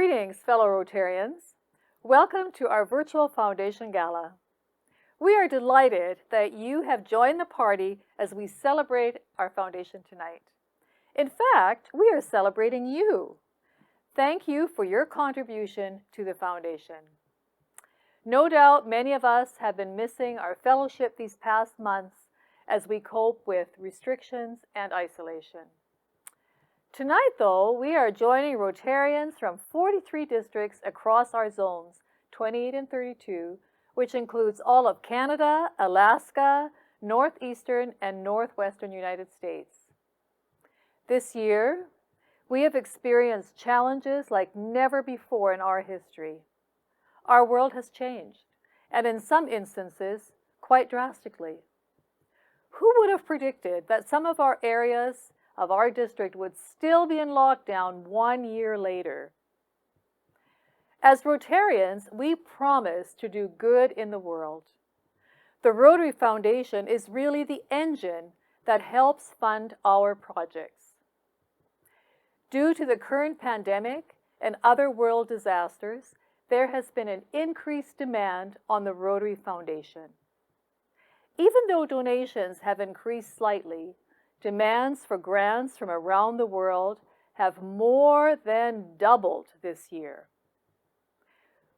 Greetings, fellow Rotarians. Welcome to our virtual Foundation Gala. We are delighted that you have joined the party as we celebrate our foundation tonight. In fact, we are celebrating you. Thank you for your contribution to the foundation. No doubt many of us have been missing our fellowship these past months as we cope with restrictions and isolation. Tonight, though, we are joining Rotarians from 43 districts across our zones, 28 and 32, which includes all of Canada, Alaska, northeastern and northwestern United States. This year, we have experienced challenges like never before in our history. Our world has changed, and in some instances, quite drastically. Who would have predicted that some of our areas of our district would still be in lockdown 1 year later? As Rotarians, we promise to do good in the world. The Rotary Foundation is really the engine that helps fund our projects. Due to the current pandemic and other world disasters, there has been an increased demand on the Rotary Foundation. Even though donations have increased slightly, demands for grants from around the world have more than doubled this year.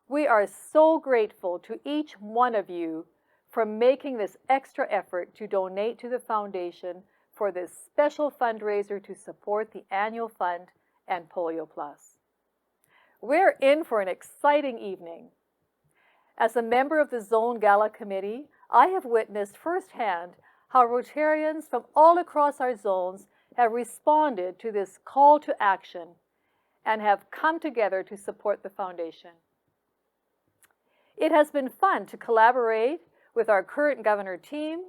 We are so grateful to each one of you for making this extra effort to donate to the foundation for this special fundraiser to support the annual fund and Polio Plus. We're in for an exciting evening. As a member of the Zone Gala Committee, I have witnessed firsthand how Rotarians from all across our zones have responded to this call to action and have come together to support the foundation. It has been fun to collaborate with our current governor team,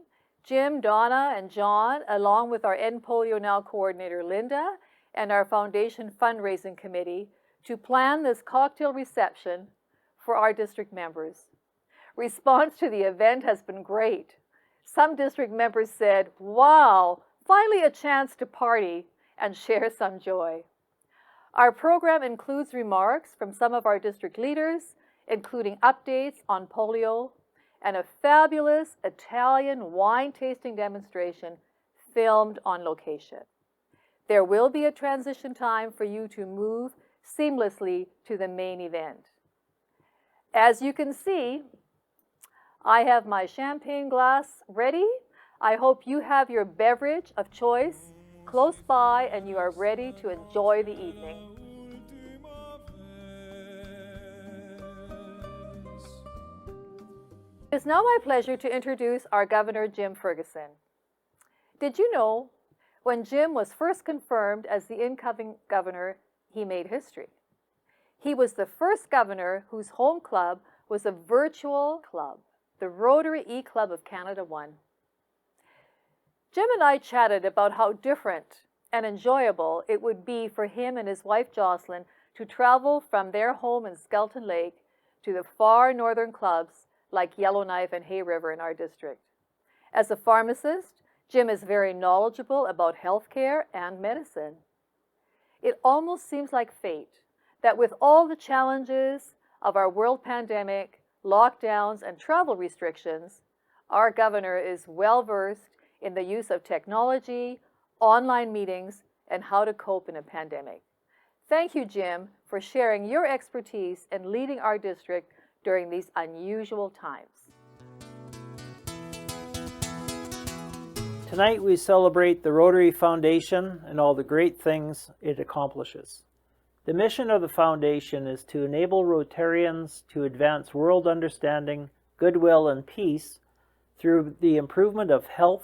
Jim, Donna, and John, along with our End Polio Now coordinator, Linda, and our foundation fundraising committee to plan this cocktail reception for our district members. Response to the event has been great. Some district members said, "Wow, finally a chance to party and share some joy." Our program includes remarks from some of our district leaders, including updates on polio and a fabulous Italian wine tasting demonstration filmed on location. There will be a transition time for you to move seamlessly to the main event. As you can see, I have my champagne glass ready. I hope you have your beverage of choice close by and you are ready to enjoy the evening. It is now my pleasure to introduce our Governor, Jim Ferguson. Did you know when Jim was first confirmed as the incoming governor, he made history? He was the first governor whose home club was a virtual club, the Rotary E-Club of Canada won. Jim and I chatted about how different and enjoyable it would be for him and his wife Jocelyn to travel from their home in Skelton Lake to the far northern clubs like Yellowknife and Hay River in our district. As a pharmacist, Jim is very knowledgeable about healthcare and medicine. It almost seems like fate that with all the challenges of our world pandemic, lockdowns, and travel restrictions, our governor is well-versed in the use of technology, online meetings, and how to cope in a pandemic. Thank you, Jim, for sharing your expertise and leading our district during these unusual times. Tonight we celebrate the Rotary Foundation and all the great things it accomplishes. The mission of the foundation is to enable Rotarians to advance world understanding, goodwill, and peace through the improvement of health,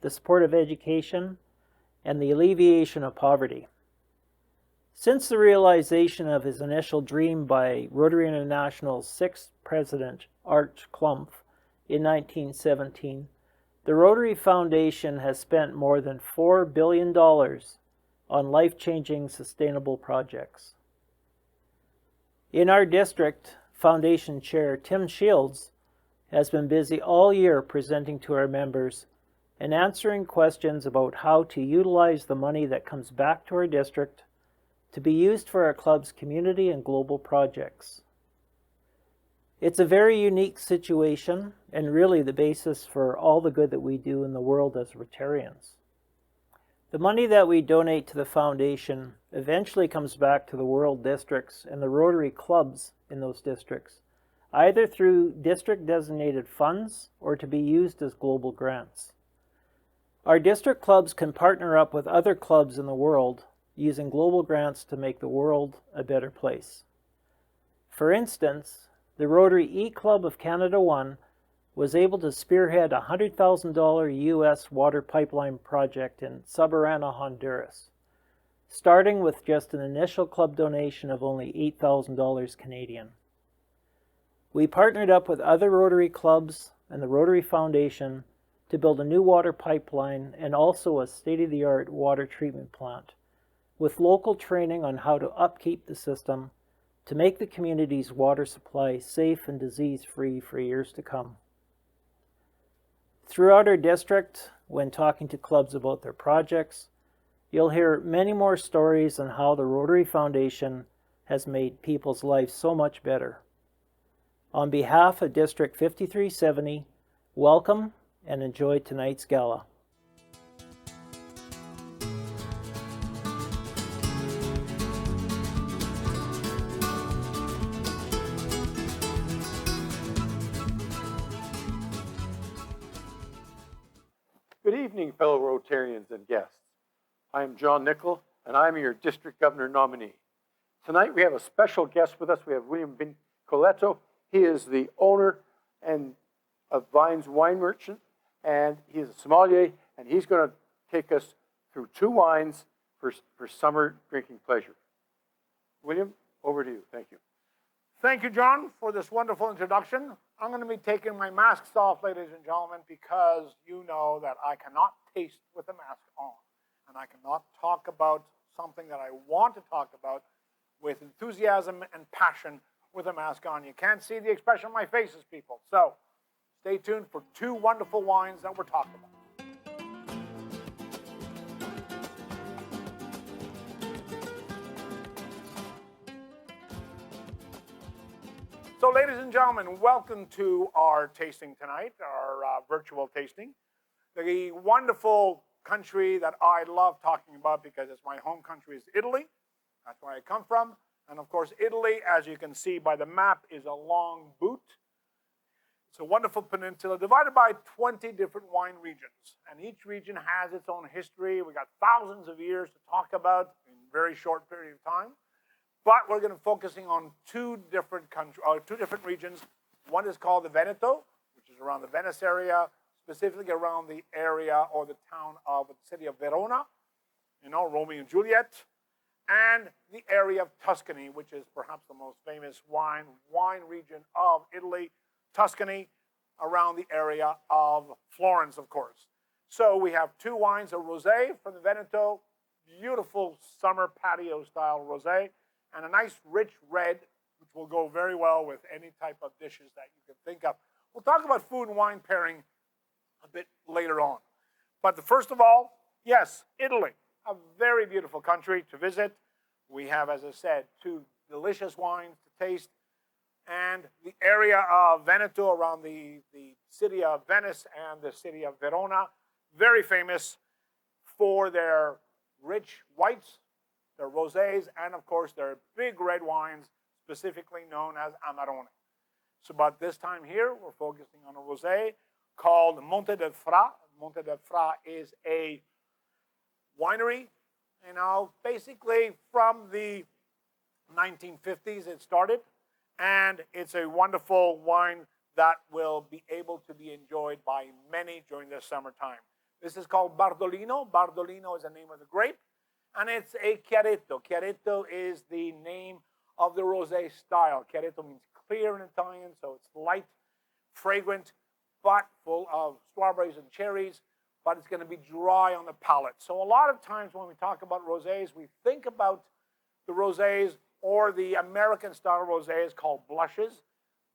the support of education, and the alleviation of poverty. Since the realization of his initial dream by Rotary International's sixth president, Art Klumpf, in 1917, the Rotary Foundation has spent more than $4 billion on life-changing sustainable projects. In our district, Foundation Chair Tim Shields has been busy all year presenting to our members and answering questions about how to utilize the money that comes back to our district to be used for our club's community and global projects. It's a very unique situation and really the basis for all the good that we do in the world as Rotarians. The money that we donate to the foundation eventually comes back to the world districts and the Rotary clubs in those districts, either through district-designated funds or to be used as global grants. Our district clubs can partner up with other clubs in the world using global grants to make the world a better place. For instance, the Rotary E-Club of Canada 1 was able to spearhead a $100,000 US water pipeline project in Sabarana, Honduras, starting with just an initial club donation of only $8,000 Canadian. We partnered up with other Rotary clubs and the Rotary Foundation to build a new water pipeline and also a state-of-the-art water treatment plant, with local training on how to upkeep the system to make the community's water supply safe and disease-free for years to come. Throughout our district, when talking to clubs about their projects, you'll hear many more stories on how the Rotary Foundation has made people's lives so much better. On behalf of District 5370, welcome and enjoy tonight's gala. Good evening, fellow Rotarians and guests. I am John Nicol, and I'm your District Governor nominee. Tonight we have a special guest with us. We have William Vincoletto. He is the owner of Vine's Wine Merchant, and he is a sommelier, and he's going to take us through two wines for summer drinking pleasure. William, over to you. Thank you. Thank you, John, for this wonderful introduction. I'm going to be taking my masks off, ladies and gentlemen, because you know that I cannot taste with the mask on. And I cannot talk about something that I want to talk about with enthusiasm and passion with a mask on. You can't see the expression on my faces, people. So stay tuned for two wonderful wines that we're talking about. So, ladies and gentlemen, welcome to our tasting tonight, our virtual tasting. The wonderful country that I love talking about because it's my home country is Italy. That's where I come from. And of course, Italy, as you can see by the map, is a long boot. It's a wonderful peninsula divided by 20 different wine regions. And each region has its own history. We got thousands of years to talk about in a very short period of time. But we're going to be focusing on two different regions. One is called the Veneto, which is around the Venice area, specifically around the area or the town of the city of Verona, Romeo and Juliet, and the area of Tuscany, which is perhaps the most famous wine region of Italy, Tuscany, around the area of Florence, of course. So we have two wines, a rosé from the Veneto, beautiful summer patio-style rosé, and a nice rich red, which will go very well with any type of dishes that you can think of. We'll talk about food and wine pairing a bit later on. But first of all, yes, Italy, a very beautiful country to visit. We have, as I said, two delicious wines to taste. And the area of Veneto around the city of Venice and the city of Verona, very famous for their rich whites, their rosés, and of course their big red wines, specifically known as Amarone. So but this time here, we're focusing on a rosé called Monte del Fra. Monte del Fra is a winery, basically from the 1950s it started, and it's a wonderful wine that will be able to be enjoyed by many during the summertime. This is called Bardolino. Bardolino is the name of the grape. And it's a Chiaretto. Chiaretto is the name of the rosé style. Chiaretto means clear in Italian, so it's light, fragrant, but full of strawberries and cherries, but it's going to be dry on the palate. So a lot of times when we talk about rosés, we think about the rosés or the American-style rosés called blushes.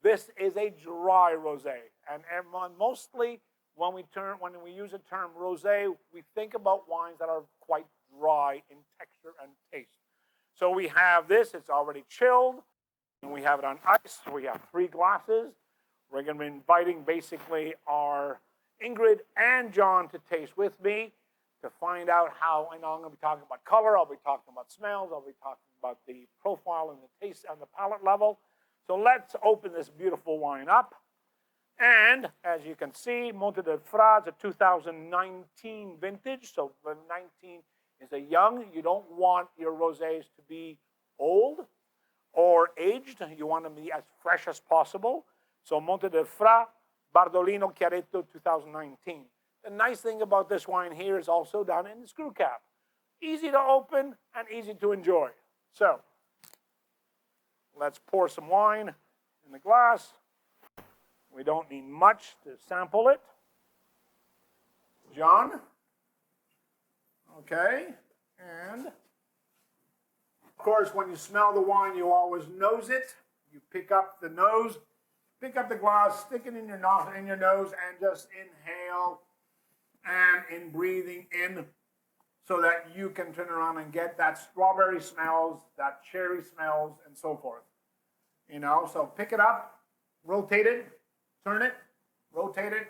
This is a dry rosé. And mostly when we use the term rosé, we think about wines that are quite dry in texture and taste. So we have this, it's already chilled, and we have it on ice. So we have 3 glasses. We're going to be inviting basically our Ingrid and John to taste with me to find out how. I know I'm going to be talking about color, I'll be talking about smells, I'll be talking about the profile and the taste and the palate level. So let's open this beautiful wine up. And as you can see, Monte del Fra is a 2019 vintage. So the 19 is a young. You don't want your rosés to be old or aged. You want them to be as fresh as possible. So Monte del Fra, Bardolino Chiaretto 2019. The nice thing about this wine here is also done in the screw cap. Easy to open and easy to enjoy. So let's pour some wine in the glass. We don't need much to sample it. John? Okay. And of course, when you smell the wine, you always nose it. You pick up the nose, pick up the glass, stick it in your nose, and just inhale. And in breathing in, so that you can turn around and get that strawberry smells, that cherry smells, and so forth. You know, so pick it up, rotate it, turn it, rotate it,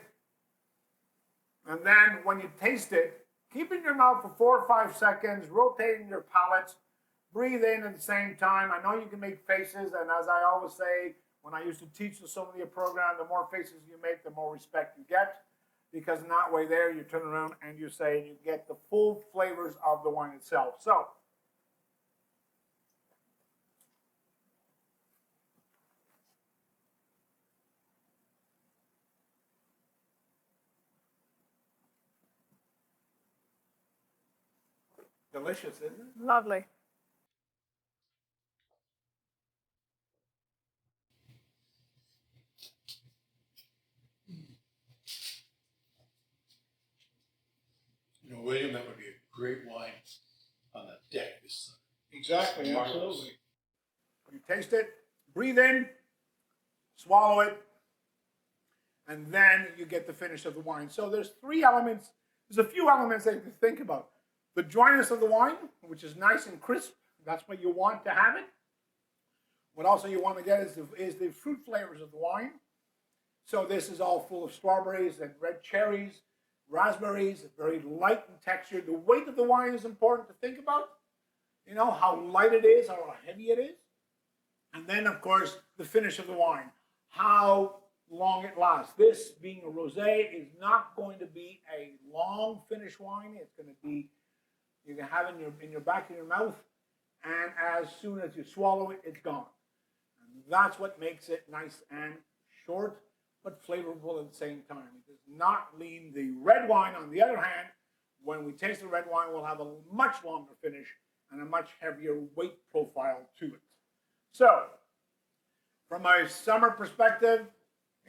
and then when you taste it, keep it in your mouth for 4 or 5 seconds, rotating your palates, breathe in at the same time. I know you can make faces, and as I always say, when I used to teach the sommelier program, the more faces you make, the more respect you get. Because in that way there, you turn around and you say, and you get the full flavors of the wine itself. So, delicious, isn't it? Lovely. You know, William, that would be a great wine on the deck this summer. Exactly, Marvelous. absolutely. You taste it, breathe in, swallow it, and then you get the finish of the wine. So there's 3 elements. There's a few elements that you can think about. The dryness of the wine, which is nice and crisp. That's what you want to have it. What also you want to get is the fruit flavors of the wine. So this is all full of strawberries and red cherries, raspberries, very light in texture. The weight of the wine is important to think about. You know, how light it is, how heavy it is. And then, of course, the finish of the wine, how long it lasts. This, being a rosé, is not going to be a long finish wine. It's going to be, you can have it in your back of your mouth, and as soon as you swallow it, it's gone. And that's what makes it nice and short, but flavorful at the same time. It does not lean the red wine. On the other hand, when we taste the red wine, we'll have a much longer finish and a much heavier weight profile to it. So, from a summer perspective,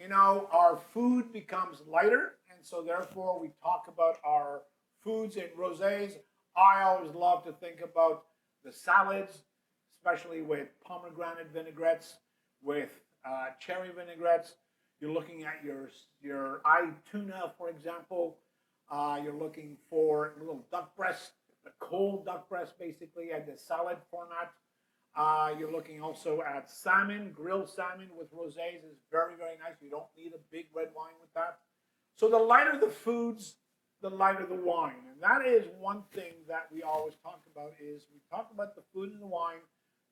you know, our food becomes lighter, and so therefore we talk about our foods in rosés. I always love to think about the salads, especially with pomegranate vinaigrettes, with cherry vinaigrettes. You're looking at your eye tuna, for example. You're looking for a little duck breast, a cold duck breast, basically, at the salad format. You're looking also at salmon. Grilled salmon with rosés is very, very nice. You don't need a big red wine with that. So the lighter the foods, the lighter the wine. And that is one thing that we always talk about, is we talk about the food and the wine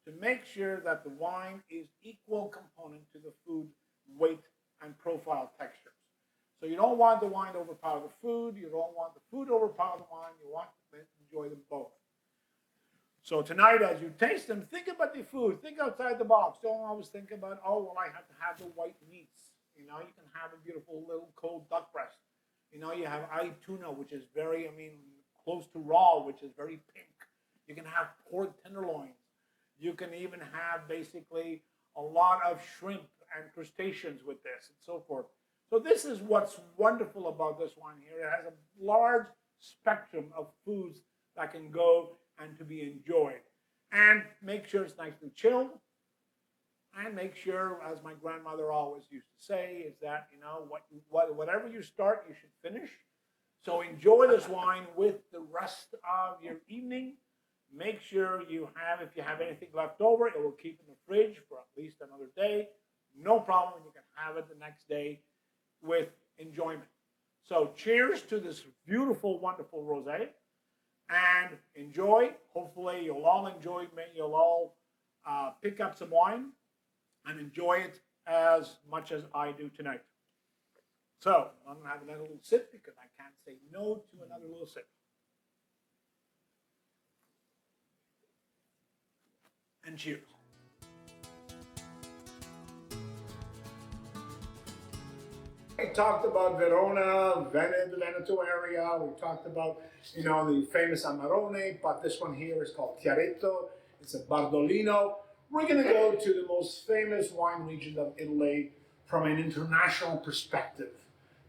to make sure that the wine is equal component to the food weight and profile textures. So you don't want the wine to overpower the food. You don't want the food to overpower the wine. You want to enjoy them both. So tonight, as you taste them, think about the food. Think outside the box. Don't always think about, oh, well, I have to have the white meats. You know, you can have a beautiful little cold duck breast. You know, you have eye tuna, which is very, close to raw, which is very pink. You can have pork tenderloins. You can even have basically a lot of shrimp and crustaceans with this and so forth. So this is what's wonderful about this wine here. It has a large spectrum of foods that can go and to be enjoyed. And make sure it's nicely chilled. And make sure, as my grandmother always used to say, is that, you know, whatever you start, you should finish. So enjoy this wine with the rest of your evening. Make sure you have, if you have anything left over, it will keep in the fridge for at least another day. No problem, you can have it the next day with enjoyment. So cheers to this beautiful, wonderful rosé, and enjoy. Hopefully you'll all enjoy, you'll all pick up some wine and enjoy it as much as I do tonight. So I'm gonna have another little sip because I can't say no to another little sip. And cheers. We talked about Verona, Veneto area. We talked about, the famous Amarone, but this one here is called Chiaretto. It's a Bardolino. We're going to go to the most famous wine region of Italy from an international perspective.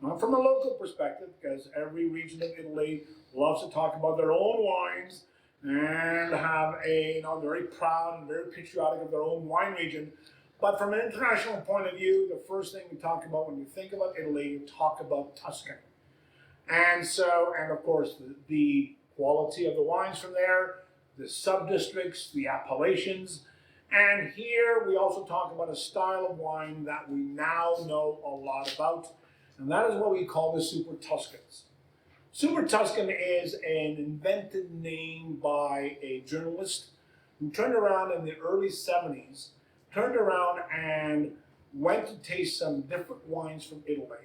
Not from a local perspective, because every region of Italy loves to talk about their own wines and have a, very proud and very patriotic of their own wine region. But from an international point of view, the first thing we talk about when you think about Italy, you talk about Tuscany. And of course, the quality of the wines from there, the sub-districts, the appellations. And here we also talk about a style of wine that we now know a lot about, and that is what we call the Super Tuscans. Super Tuscan is an invented name by a journalist who turned around in the early 70s, turned around and went to taste some different wines from Italy.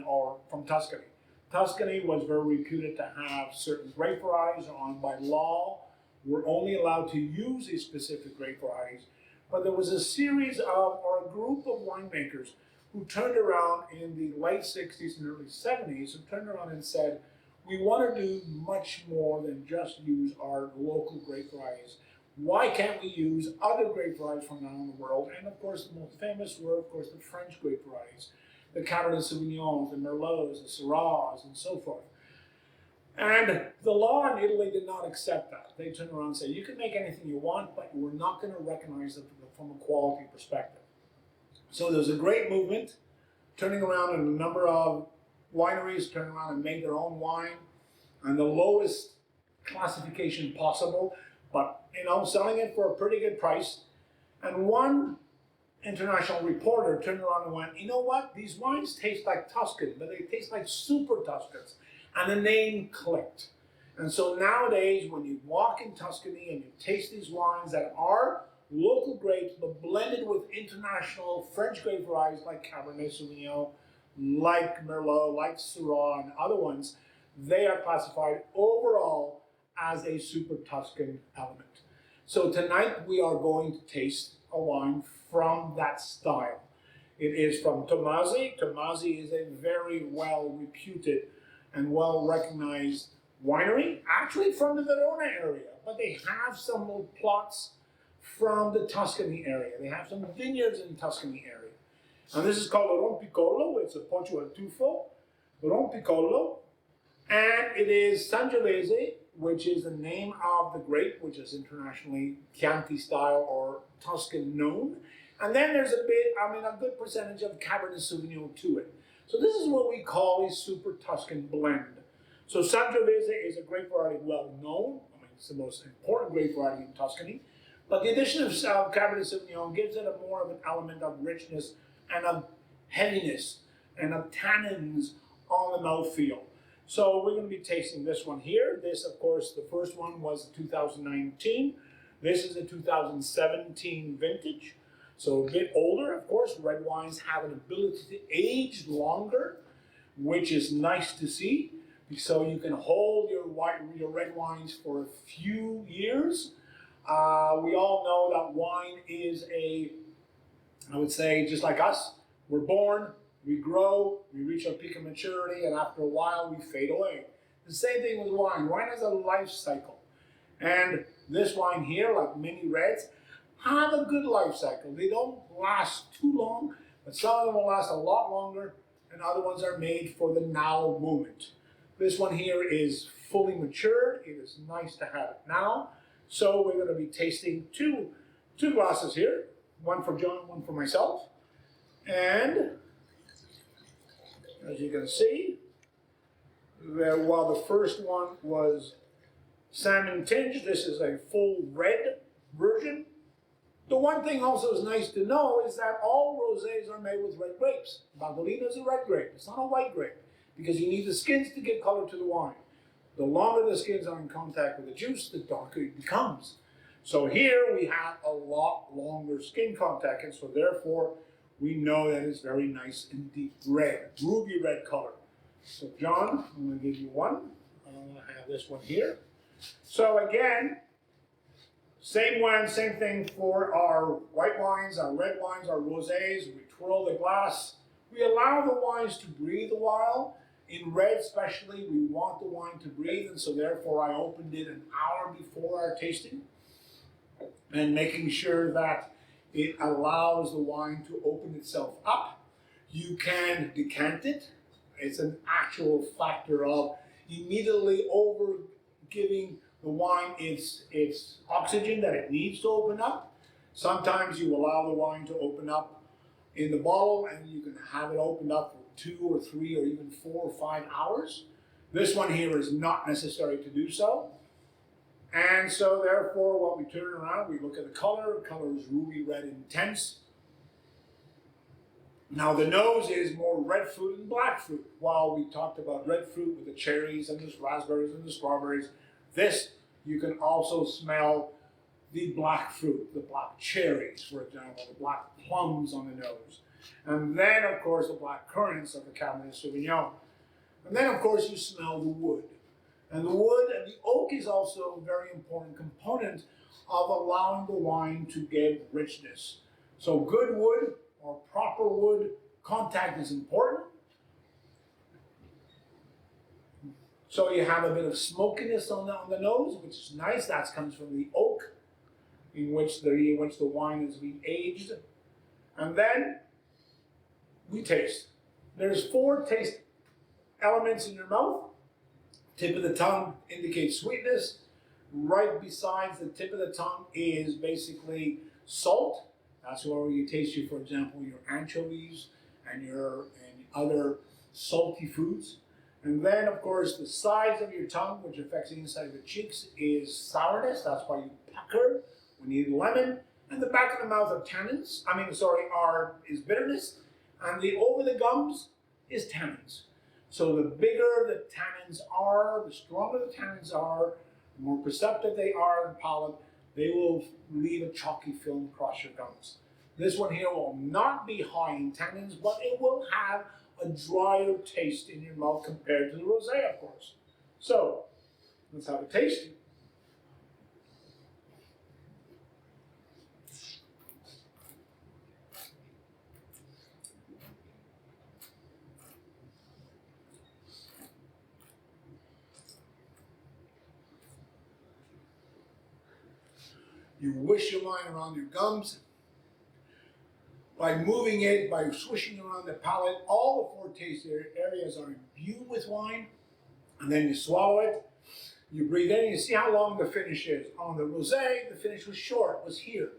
Or from Tuscany. Tuscany was very reputed to have certain grape varieties on by law. We're only allowed to use these specific grape varieties. But there was a series of, or a group of winemakers who turned around in the late 60s and early 70s, who turned around and said, we want to do much more than just use our local grape varieties. Why can't we use other grape varieties from around the world? And of course, the most famous were, of course, the French grape varieties, the Cabernet Sauvignons, the Merlots, the Syrahs, and so forth. And the law in Italy did not accept that. They turned around and said, you can make anything you want, but we're not going to recognize it from a quality perspective. So there's a great movement turning around, and a number of wineries turned around and made their own wine on the lowest classification possible, but selling it for a pretty good price. And one international reporter turned around and went, you know what? These wines taste like Tuscan, but they taste like Super Tuscans. And the name clicked. And so nowadays, when you walk in Tuscany and you taste these wines that are local grapes, but blended with international French grape varieties like Cabernet Sauvignon, like Merlot, like Syrah, and other ones, they are classified overall as a Super Tuscan element. So tonight we are going to taste a wine from that style. It is from Tomasi. Tomasi is a very well reputed and well recognized winery, actually from the Verona area, but they have some little plots from the Tuscany area. They have some vineyards in the Tuscany area. And this is called Rompicollo. It's a Poggio al Tufo, Rompicollo. And it is Sangiovese, which is the name of the grape, which is internationally Chianti style or Tuscan known. And then there's a good percentage of Cabernet Sauvignon to it. So this is what we call a Super Tuscan blend. So Sangiovese is a grape variety well known. It's the most important grape variety in Tuscany. But the addition of Cabernet Sauvignon gives it more of an element of richness and of heaviness and of tannins on the mouthfeel. So we're going to be tasting this one here. This, of course, the first one was 2019. This is a 2017 vintage. So a bit older, of course. Red wines have an ability to age longer, which is nice to see. So you can hold your red wines for a few years. We all know that wine is I would say, just like us. We're born, we grow, we reach our peak of maturity, and after a while, we fade away. The same thing with wine. Wine has a life cycle. And this wine here, like many reds, have a good life cycle. They don't last too long, but some of them will last a lot longer, and other ones are made for the now moment. This one here is fully matured. It is nice to have it now. So we're going to be tasting two glasses here, one for John, one for myself. And as you can see, while the first one was salmon tinge. This is a full red version. The one thing also is nice to know is that all rosés are made with red grapes. Bagolino is a red grape. It's not a white grape because you need the skins to give color to the wine. The longer the skins are in contact with the juice, the darker it becomes. So here we have a lot longer skin contact, and so therefore we know that it's very nice and deep red, ruby red color. So John, I'm going to give you one. I have this one here. So again, same one, same thing for our white wines, our red wines, our rosés. We twirl the glass. We allow the wines to breathe a while. In red especially, we want the wine to breathe, and so therefore I opened it an hour before our tasting, and making sure that it allows the wine to open itself up. You can decant it. It's an actual factor of immediately over giving the wine its oxygen that it needs to open up. Sometimes you allow the wine to open up in the bottle and you can have it opened up for 2 or 3 or even 4 or 5 hours. This one here is not necessary to do so. And so therefore, when we turn around, we look at the color. The color is ruby red intense. Now the nose is more red fruit and black fruit. While we talked about red fruit with the cherries and the raspberries and the strawberries, this you can also smell the black fruit, the black cherries, for example, the black plums on the nose. And then, of course, the black currants of the Cabernet Sauvignon. And then, of course, you smell the wood. And the wood and the oak is also a very important component of allowing the wine to get richness. So good wood or proper wood contact is important. So you have a bit of smokiness on the nose, which is nice. That comes from the oak in which the wine is being aged. And then we taste. There's 4 taste elements in your mouth. Tip of the tongue indicates sweetness. Right besides the tip of the tongue is basically salt. That's where you taste for example, your anchovies and other salty foods. And then, of course, the sides of your tongue, which affects the inside of the cheeks, is sourness. That's why you pucker when you eat lemon. And the back of the mouth is bitterness. And the over the gums is tannins. So the bigger the tannins are, the stronger the tannins are, the more perceptive they are in the palate, they will leave a chalky film across your gums. This one here will not be high in tannins, but it will have a drier taste in your mouth compared to the rosé, of course. So, let's have a taste. You wish your wine around your gums. By moving it, by swishing around the palate, all the 4 taste areas are imbued with wine. And then you swallow it, you breathe in, you see how long the finish is. On the rosé, the finish was short, was here.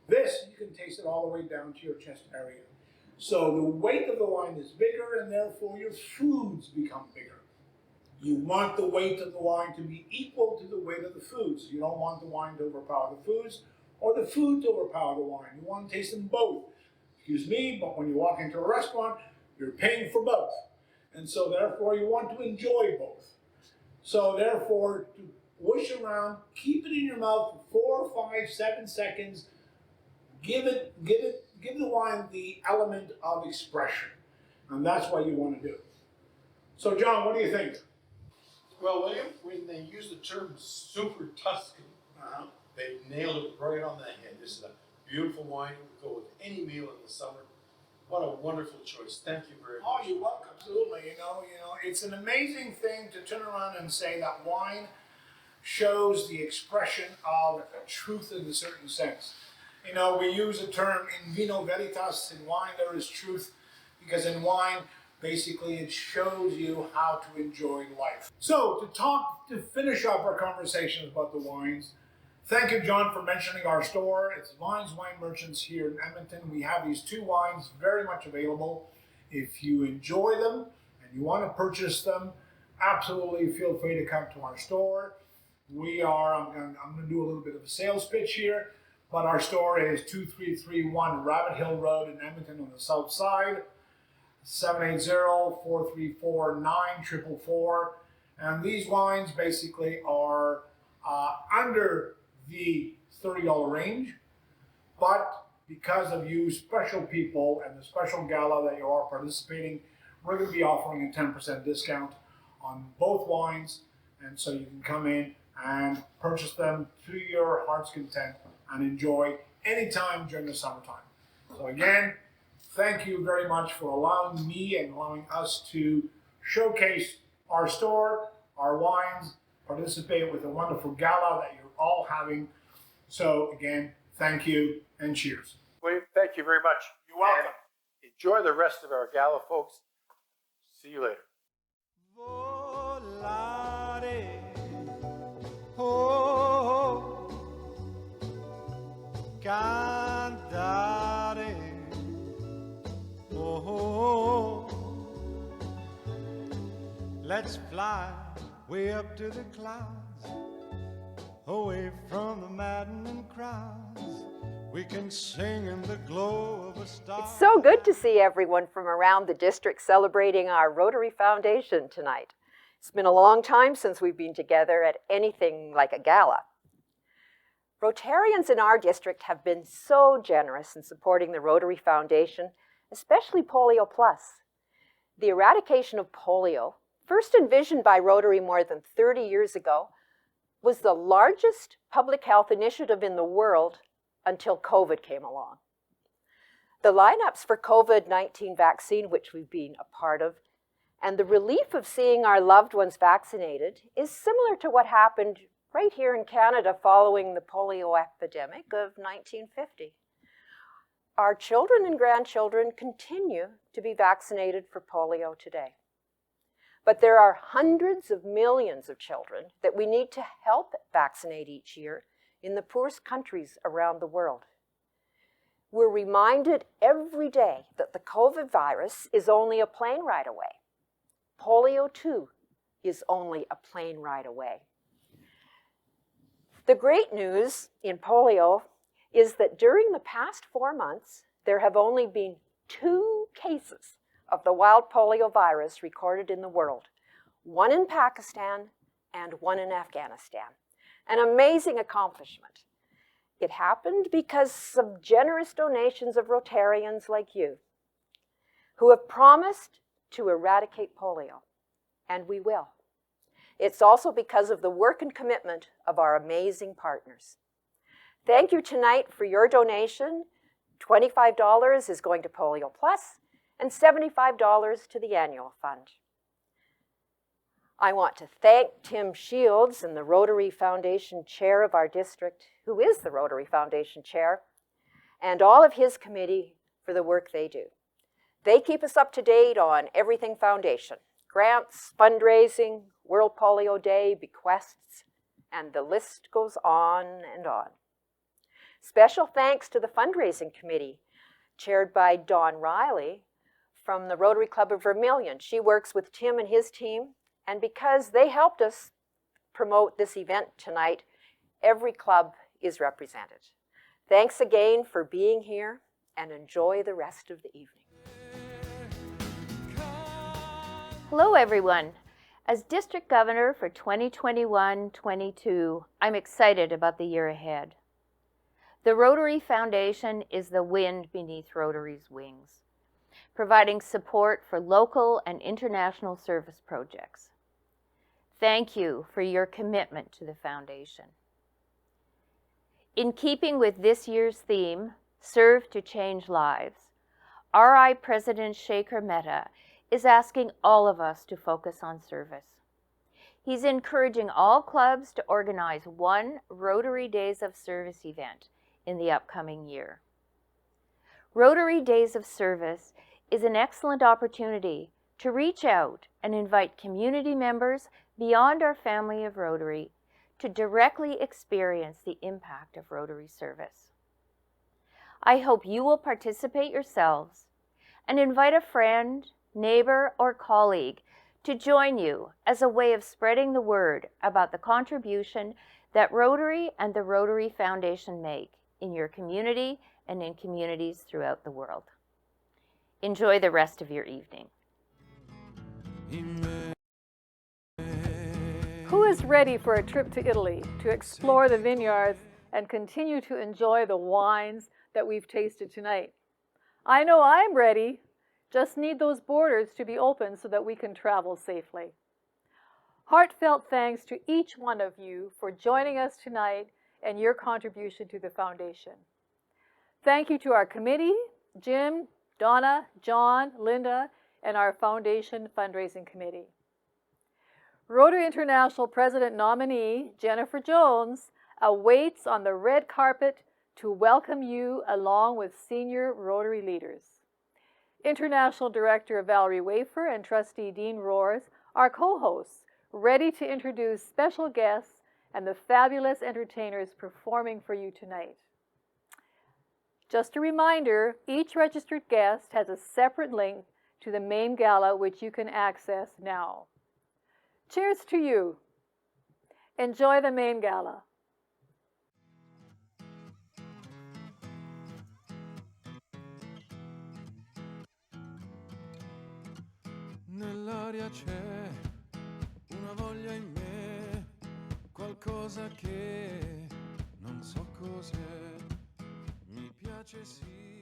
This, you can taste it all the way down to your chest area. So the weight of the wine is bigger, and therefore your foods become bigger. You want the weight of the wine to be equal to the weight of the foods. You don't want the wine to overpower the foods, or the food to overpower the wine. You want to taste them both. Excuse me, but when you walk into a restaurant, you're paying for both. And so therefore you want to enjoy both. So therefore, to wish around, keep it in your mouth for 4, 5, 7 seconds. Give the wine the element of expression. And that's what you want to do. So John, what do you think? Well, William, when they use the term super Tuscan, they nailed it right on the head. This is a beautiful wine. It would go with any meal in the summer. What a wonderful choice. Thank you very much. Oh, you're welcome. Absolutely. You know, it's an amazing thing to turn around and say that wine shows the expression of truth in a certain sense. You know, we use the term in vino veritas. In wine, there is truth, because in wine, basically, it shows you how to enjoy life. So, to finish up our conversations about the wines, thank you, John, for mentioning our store. It's Vines Wine Merchants here in Edmonton. We have these 2 wines very much available. If you enjoy them and you want to purchase them, absolutely feel free to come to our store. I'm going to do a little bit of a sales pitch here, but our store is 2331 Rabbit Hill Road in Edmonton on the south side, 780-434-9444. And these wines basically are under the $30 range, but because of you special people and the special gala that you are participating, we're going to be offering a 10% discount on both wines. And so you can come in and purchase them to your heart's content and enjoy anytime during the summertime. So again, thank you very much for allowing me and allowing us to showcase our store, our wines, participate with a wonderful gala that you're all having. So again, thank you and cheers. William, thank you very much. You're welcome. And enjoy the rest of our gala, folks. See you later. Volare, oh, cantare, oh, let's fly way up to the clouds, away from the maddening crowds. We can sing in the glow of a star. It's so good to see everyone from around the district celebrating our Rotary Foundation tonight. It's been a long time since we've been together at anything like a gala. Rotarians in our district have been so generous in supporting the Rotary Foundation, especially Polio Plus. The eradication of polio, first envisioned by Rotary more than 30 years ago, was the largest public health initiative in the world until COVID came along. The lineups for COVID-19 vaccine, which we've been a part of, and the relief of seeing our loved ones vaccinated is similar to what happened right here in Canada following the polio epidemic of 1950. Our children and grandchildren continue to be vaccinated for polio today. But there are hundreds of millions of children that we need to help vaccinate each year in the poorest countries around the world. We're reminded every day that the COVID virus is only a plane ride away. Polio, too, is only a plane ride away. The great news in polio is that during the past 4 months, there have only been 2 cases of the wild polio virus recorded in the world, one in Pakistan and one in Afghanistan. An amazing accomplishment. It happened because of generous donations of Rotarians like you, who have promised to eradicate polio, and we will. It's also because of the work and commitment of our amazing partners. Thank you tonight for your donation. $25 is going to Polio Plus and $75 to the annual fund. I want to thank Tim Shields and the Rotary Foundation chair of our district, who is the Rotary Foundation chair, and all of his committee for the work they do. They keep us up to date on everything Foundation, grants, fundraising, World Polio Day, bequests, and the list goes on and on. Special thanks to the fundraising committee, chaired by Dawn Riley from the Rotary Club of Vermilion. She works with Tim and his team, and because they helped us promote this event tonight, every club is represented. Thanks again for being here, and enjoy the rest of the evening. Hello everyone. As District Governor for 2021-22, I'm excited about the year ahead. The Rotary Foundation is the wind beneath Rotary's wings, providing support for local and international service projects. Thank you for your commitment to the Foundation. In keeping with this year's theme, Serve to Change Lives, RI President Shekhar Mehta is asking all of us to focus on service. He's encouraging all clubs to organize one Rotary Days of Service event in the upcoming year. Rotary Days of Service is an excellent opportunity to reach out and invite community members beyond our family of Rotary to directly experience the impact of Rotary service. I hope you will participate yourselves and invite a friend, neighbor, or colleague to join you as a way of spreading the word about the contribution that Rotary and the Rotary Foundation make in your community and in communities throughout the world. Enjoy the rest of your evening. Who is ready for a trip to Italy to explore the vineyards and continue to enjoy the wines that we've tasted tonight? I know I'm ready. Just need those borders to be open so that we can travel safely. Heartfelt thanks to each one of you for joining us tonight and your contribution to the foundation. Thank you to our committee, Jim, Donna, John, Linda, and our foundation fundraising committee. Rotary International President nominee Jennifer Jones awaits on the red carpet to welcome you along with senior Rotary leaders. International Director Valerie Wafer and Trustee Dean Roars are co-hosts, ready to introduce special guests and the fabulous entertainers performing for you tonight. Just a reminder, each registered guest has a separate link to the main gala which you can access now. Cheers to you. Enjoy the main gala. Nell'aria c'è una voglia in me, qualcosa che non so cos'è, mi piace sì.